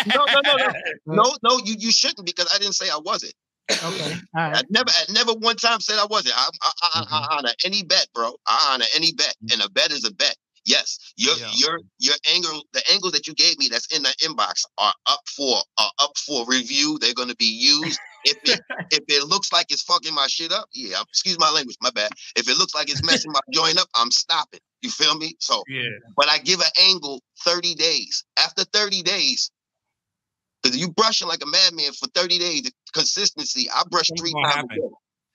No. You shouldn't, because I didn't say I wasn't. Okay. All right. I never one time said I wasn't. I honor any bet, bro. I honor any bet, and a bet is a bet. Yes, your angle, the angles that you gave me that's in the inbox are up for review. They're going to be used. If it looks like it's fucking my shit up, yeah, excuse my language, my bad. If it looks like it's messing my joint up, I'm stopping. You feel me? So, yeah. But I give an angle 30 days. After 30 days, because you brushing like a madman for 30 days, consistency. I brush 3 times a day.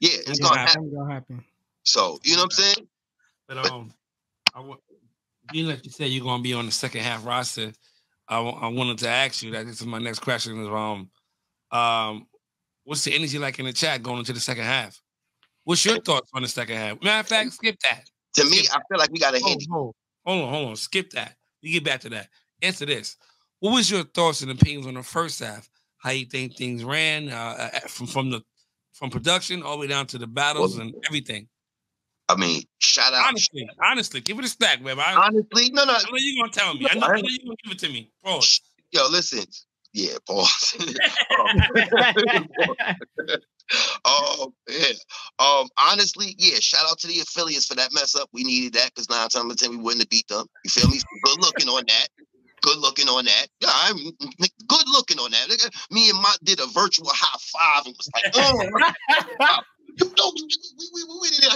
Yeah, it's gonna happen. So you know what I'm saying? But being like you said, you're gonna be on the second half roster. I wanted to ask you that. This is my next question. Is what's the energy like in the chat going into the second half? What's your thoughts on the second half? Matter of fact, skip that. To me, I feel like we got a hit. Hold on. Skip that. You get back to that. Answer this. What was your thoughts and opinions on the first half? How you think things ran from production all the way down to the battles and everything? I mean, shout out. Honestly, give it a stack, Webb. Honestly, no. I know you're gonna tell me. I know you're gonna give it to me. Pause. Yo, listen. Yeah, pause. Honestly, yeah, shout out to the affiliates for that mess up. We needed that, because 9 times out of 10 we wouldn't have beat them. You feel me? Good looking on that. Yeah, I'm good looking on that. Me and Mott did a virtual high five and was like,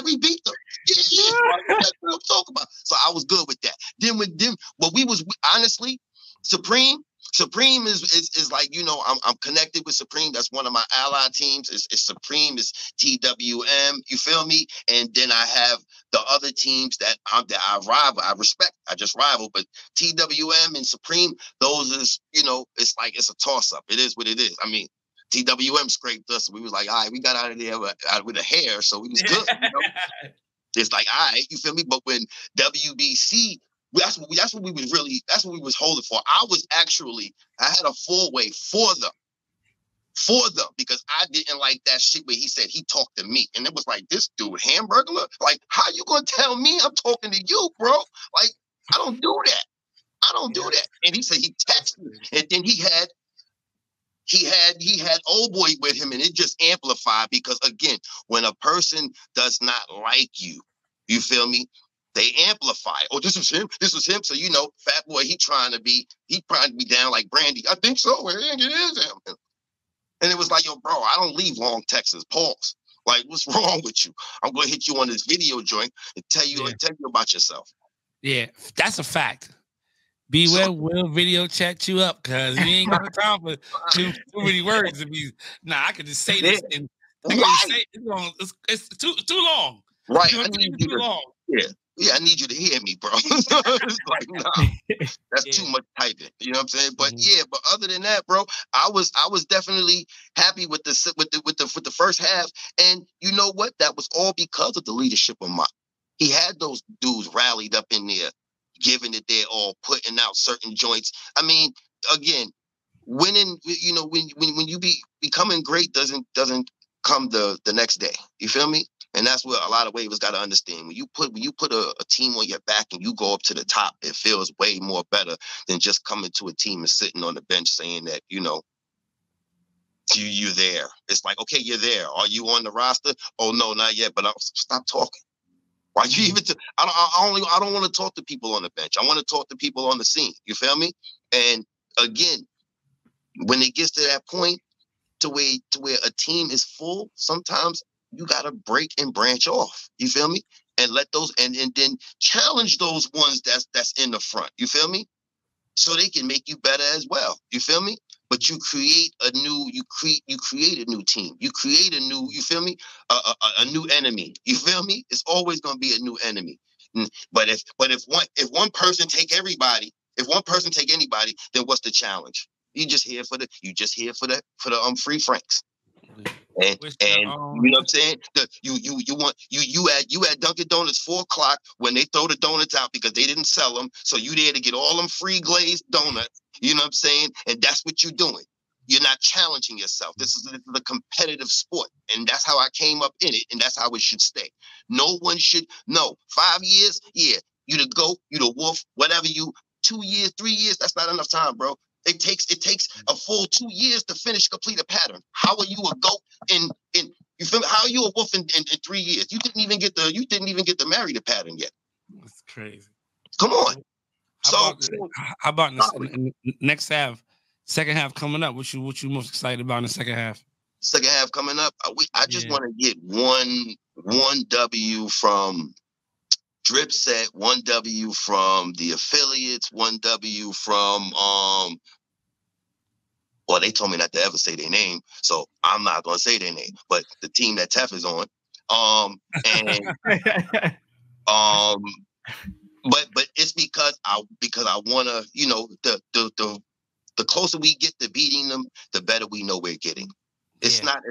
we beat them. Yeah, that's what I'm talking about. So I was good with that. Then honestly, Supreme is like, you know, I'm connected with Supreme. That's one of my ally teams. It's Supreme, is TWM. You feel me? And then I have the other teams that I rival. I respect. I just rival. But TWM and Supreme, those is, you know, it's like it's a toss up. It is what it is. I mean, TWM scraped us. We was like, all right, we got out of there with a hair, so we was good. You know? It's like, all right, you feel me? But when WBC. That's what we was holding for. I had a 4-way for them, because I didn't like that shit where he said he talked to me. And it was like, this dude, Hamburglar? Like, how you gonna tell me I'm talking to you, bro? Like, I don't do that. And he said he texted me. And then he had old boy with him, and it just amplified, because again, when a person does not like you, you feel me? They amplify. Oh, this was him. So, you know, Fat Boy, he trying to be down like Brandy. I think so. It is him. And it was like, yo, bro, I don't leave long texts. Pause. Like, what's wrong with you? I'm going to hit you on this video joint and tell you about yourself. Yeah, that's a fact. Bwebb will video chat you up, because he ain't got time for too many words to be. Nah, I could just say this and it's too long. Right. I need you too long. Yeah, I need you to hear me, bro. It's like, nah, that's too much typing. You know what I'm saying? But but other than that, bro, I was definitely happy with the first half. And you know what? That was all because of the leadership of Mott. He had those dudes rallied up in there, giving it their all, putting out certain joints. I mean, again, winning, you know, when you becoming great doesn't come the next day. You feel me? And that's what a lot of waivers got to understand. When you put a team on your back and you go up to the top, it feels way more better than just coming to a team and sitting on the bench saying that, you know, you're there. It's like, okay, you're there. Are you on the roster? Oh no, not yet. But stop talking. Why you even? I don't want to talk to people on the bench. I want to talk to people on the scene. You feel me? And again, when it gets to that point to where a team is full, sometimes you got to break and branch off. You feel me? and let those and then challenge those ones that's in the front. You feel me? So they can make you better as well. You feel me? But you create a new team. You create a new, you feel me? A new enemy. You feel me? It's always gonna be a new enemy. But if one person take everybody, if one person take anybody, then what's the challenge? You just here for the free Franks. And you know what I'm saying? You at Dunkin' Donuts 4 o'clock when they throw the donuts out because they didn't sell them. So you there to get all them free glazed donuts. You know what I'm saying? And that's what you're doing. You're not challenging yourself. This is a competitive sport, and that's how I came up in it, and that's how it should stay. No one should. No, 5 years, yeah, you the goat, you the wolf, whatever. You 2 years, 3 years, that's not enough time, bro. It takes a full 2 years to complete a pattern. How are you a goat in you feel me? How are you a wolf in 3 years? You didn't even get to marry the pattern yet. That's crazy. Come on. How about in the next half, second half coming up? What you most excited about in the second half? Second half coming up. I just want to get one W from Dripset, 1 W from the affiliates, 1 W from well, they told me not to ever say their name, so I'm not gonna say their name. But the team that Tef is on, but it's because I wanna, you know, the closer we get to beating them, the better we know we're getting. It's not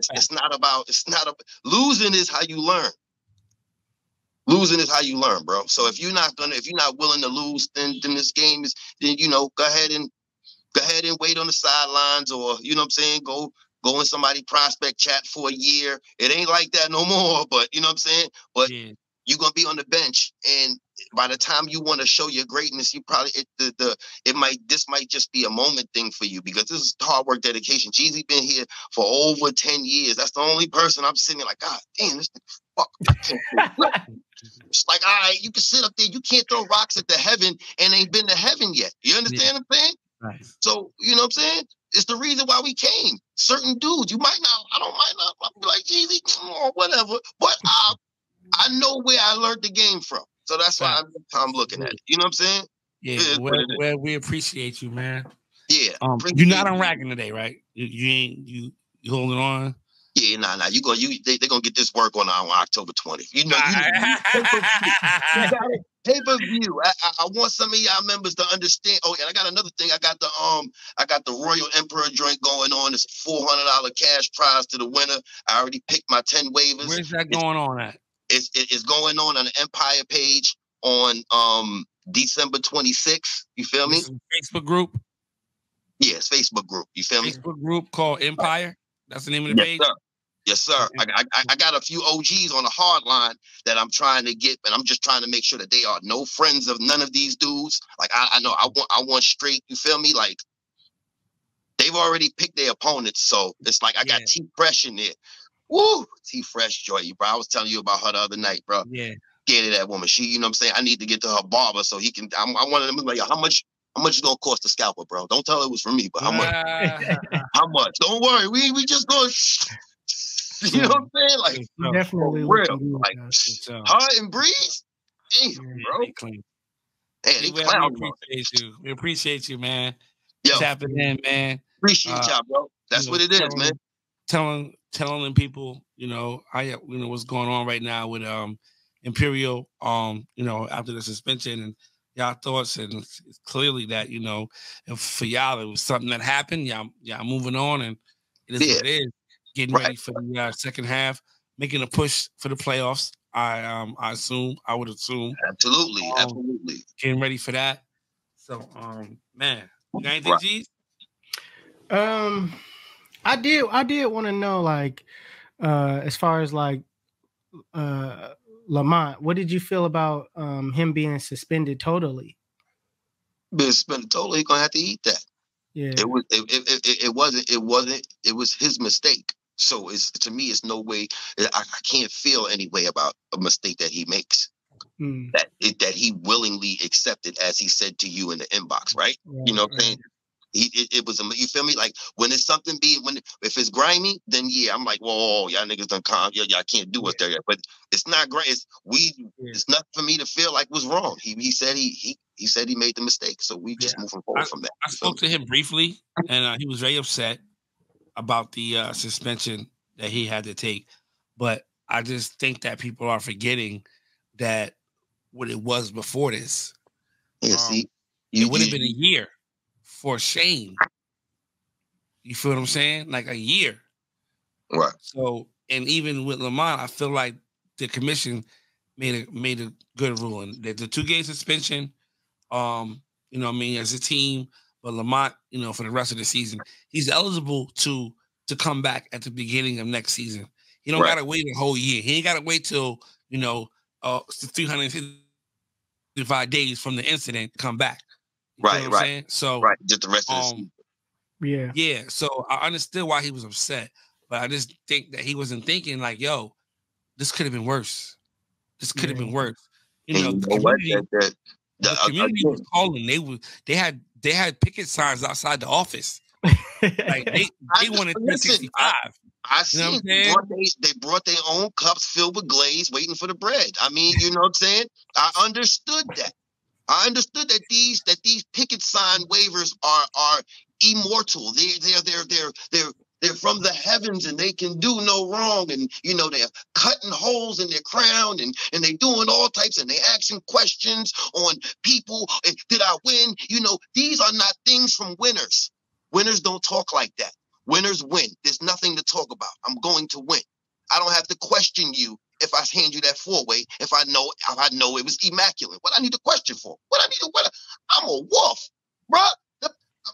about losing is how you learn. Losing is how you learn, bro. So if you're not willing to lose, then this game is, then, you know, go ahead and wait on the sidelines, or, you know what I'm saying, go in somebody prospect chat for a year. It ain't like that no more, but you know what I'm saying? But you're gonna be on the bench, and by the time you want to show your greatness, you probably this might just be a moment thing for you, because this is hard work, dedication. Jeezy been here for over 10 years. That's the only person I'm sitting there like, God damn, this nigga, fuck. It's like, all right, you can sit up there, you can't throw rocks at the heaven and ain't been to heaven yet. You understand what I'm saying? Nice. So, you know what I'm saying? It's the reason why we came. Certain dudes, I might not be like Jeezy or whatever, but I know where I learned the game from. So that's why I'm looking at it. You know what I'm saying? Yeah, well, we appreciate you, man. Yeah. You're not on ragging today, right? You holding on? Yeah, nah. They're gonna get this work on October 20th. You know, pay-per-view. I want some of y'all members to understand. Oh, and I got another thing. I got the Royal Emperor joint going on. It's a $400 cash prize to the winner. I already picked my 10 waivers. Where's that going on at? It's going on the Empire page on December 26th. You feel me? Facebook group? Yes, Facebook group. You feel me? Facebook group called Empire? That's the name of the page? Sir. Yes, sir. I got a few OGs on the hard line that I'm trying to get, and I'm just trying to make sure that they are no friends of none of these dudes. Like I know I want straight. You feel me? Like they've already picked their opponents, so it's like I got T Fresh in there. Woo, T Fresh Joy, bro. I was telling you about her the other night, bro. Yeah, get that woman. She, you know what I'm saying? I need to get to her barber so he can. I wanted them like, how much is gonna cost the scalper, bro? Don't tell her it was from me, but how much? How much? Don't worry, we just gonna. You know what I'm saying? Like, definitely real. Like, her and Breeze? Damn, bro. Hey, we appreciate you, man. Yo, tapping in, man. Appreciate y'all, bro. That's what it is, man. Telling them people, what's going on right now with Imperial, after the suspension, and y'all thoughts, and it's clearly that, if for y'all it was something that happened, y'all moving on, and it is what it is. Getting ready for the second half, making a push for the playoffs. I would assume. Absolutely. Getting ready for that. So, man, you got anything, G's? I did want to know, like, as far as like Lamont, what did you feel about him being suspended totally? Being suspended totally, he's gonna have to eat that. Yeah. It was his mistake. So to me, it's no way. I can't feel any way about a mistake that he makes. That he willingly accepted, as he said to you in the inbox, right? You know what I'm saying? It was, you feel me? Like when it's something if it's grimy, then yeah, I'm like, whoa, y'all niggas done calm. Y'all can't do us there yet. But it's not great. It's nothing for me to feel like was wrong. He said he said he made the mistake. So we just moving forward from that. I spoke to him briefly, and he was very upset about the suspension that he had to take. But I just think that people are forgetting that what it was before this. Yeah, see, it would have been a year for Shane. You feel what I'm saying? Like a year. Right. So, and even with Lamont, I feel like the commission made a good ruling. The 2-game suspension, you know what I mean, as a team, but Lamont, you know, for the rest of the season, he's eligible to come back at the beginning of next season. He don't gotta wait a whole year. He ain't gotta wait till, you know, 365 days from the incident to come back. You know what I'm saying? So just the rest of the season. Yeah. So I understood why he was upset, but I just think that he wasn't thinking like, yo, this could have been worse. This could have been worse. You know, the community was calling. They had picket signs outside the office. Like they wanted 365. I seen they brought their own cups filled with glaze, waiting for the bread. I mean, you know what I'm saying? I understood that. I understood that these picket sign waivers are immortal. They're from the heavens and they can do no wrong. And you know, they're cutting holes in their crown and they doing all types, and they asking questions on people. Did I win? You know, these are not things from winners. Winners don't talk like that. Winners win. There's nothing to talk about. I'm going to win. I don't have to question you if I hand you that 4-way, if I know it was immaculate. What I need to question for? I'm a wolf, bruh. I'm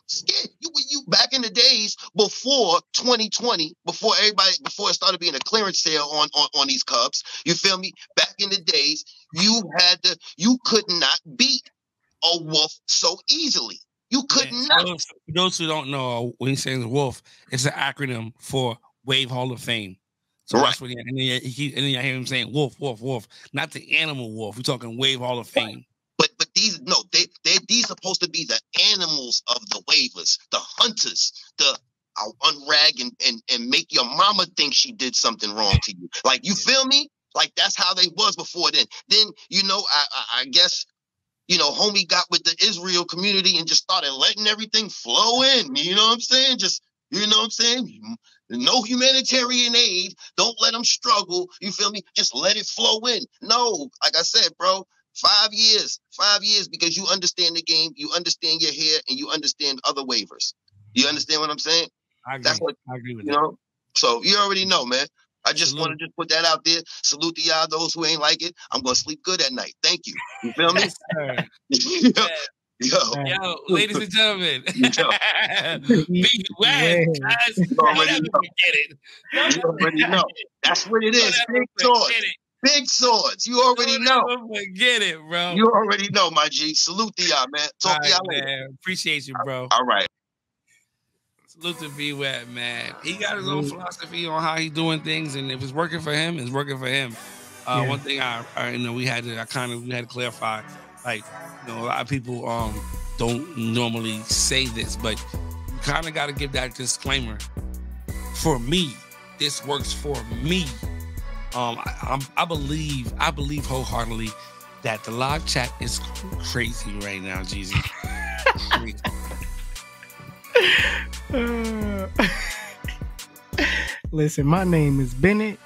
scared. You back in the days before 2020, before it started being a clearance sale on these Cubs, you feel me? Back in the days, you could not beat a wolf so easily. You could not. For those who don't know, when he's saying wolf, it's an acronym for Wave Hall of Fame. So that's what and then you hear him saying wolf, wolf, wolf, not the animal wolf. We're talking Wave Hall of Fame. But these these supposed to be the animals of the waivers, the hunters, the unrag and make your mama think she did something wrong to you. Like, you feel me? Like, that's how they was before then. Then, you know, I guess, you know, homie got with the Israel community and just started letting everything flow in. You know what I'm saying? Just, you know what I'm saying? No humanitarian aid. Don't let them struggle. You feel me? Just let it flow in. No, like I said, bro, 5 years, because you understand the game, you understand your hair, and you understand other waivers. You understand what I'm saying? I agree. I agree with you that. know? So you already know, man. I just want to just put that out there. Salute to y'all, those who ain't like it. I'm going to sleep good at night. Thank you. You feel me? Yo, ladies and gentlemen. Bwebb, guys. You already know. That's what it is. Big swords. Big swords. You already know. Forget it, bro. You already know, my G. Salute to y'all, man. Talk to y'all later. Appreciate you, bro. All right. Salute to Bwebb, man. He got his own philosophy on how he's doing things, and if it's working for him, it's working for him. One thing I we had to clarify, like, you know, a lot of people don't normally say this, but you kind of got to give that disclaimer. For me, this works for me. I believe wholeheartedly that the live chat is crazy right now, Jeezy. Listen, my name is Bennett.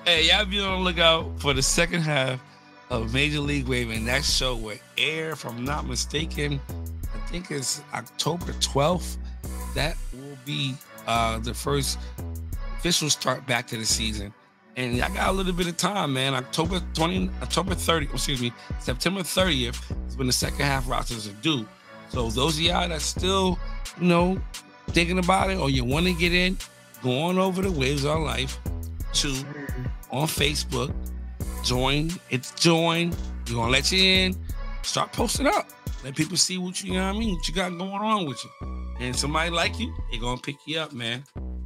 Hey, y'all be on the lookout for the second half of Major League Waving. That show will air, if I'm not mistaken, I think it's October 12th. That will be the first official start back to the season. And I got a little bit of time, man. September 30th is when the second half rosters are due. So those of y'all that's still, you know, thinking about it, or you want to get in, go on over to Waves Our Life 2 on Facebook. Join. It's join. We're going to let you in. Start posting up. Let people see what you know what I mean, what you got going on with you. And somebody like you, they're going to pick you up, man.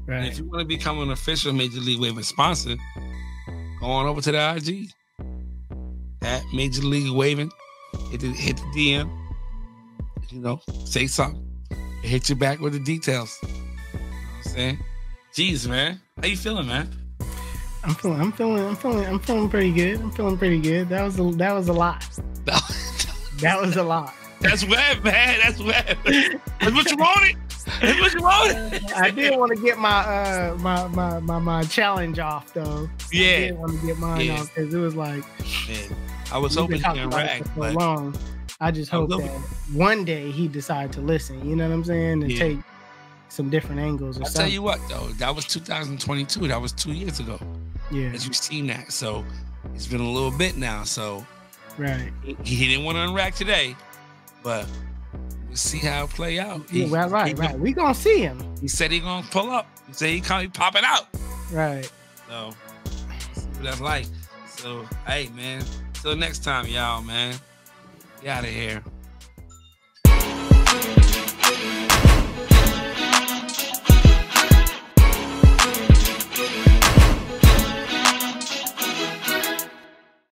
Right. And if you want to become an official Major League Waving sponsor, go on over to the IG. at Major League Waving. Hit the DM. You know, say something. Hit you back with the details. You know what I'm saying? Jeez, man. How you feeling, man? I'm feeling pretty good. I'm feeling pretty good. That was a lot. That was a lot. That's Bwebb, man. That's Bwebb. That's what you wanted. That's what you wanted. I did want to get my challenge off though. Yeah. I did want to get mine off because it was like, man, I was hoping he can rag, but long. I just hope that one day he decide to listen. You know what I'm saying? And take some different angles. I'll tell you what though, that was 2022. That was 2 years ago. Yeah. As you've seen that, so it's been a little bit now. So right, he didn't want to unrack today, but we'll see how it play out. Right. We gonna see him. He said he gonna pull up. He said he gonna be popping out. Right. So see what that's like. So hey, man. Till next time, y'all, man. Get out of here.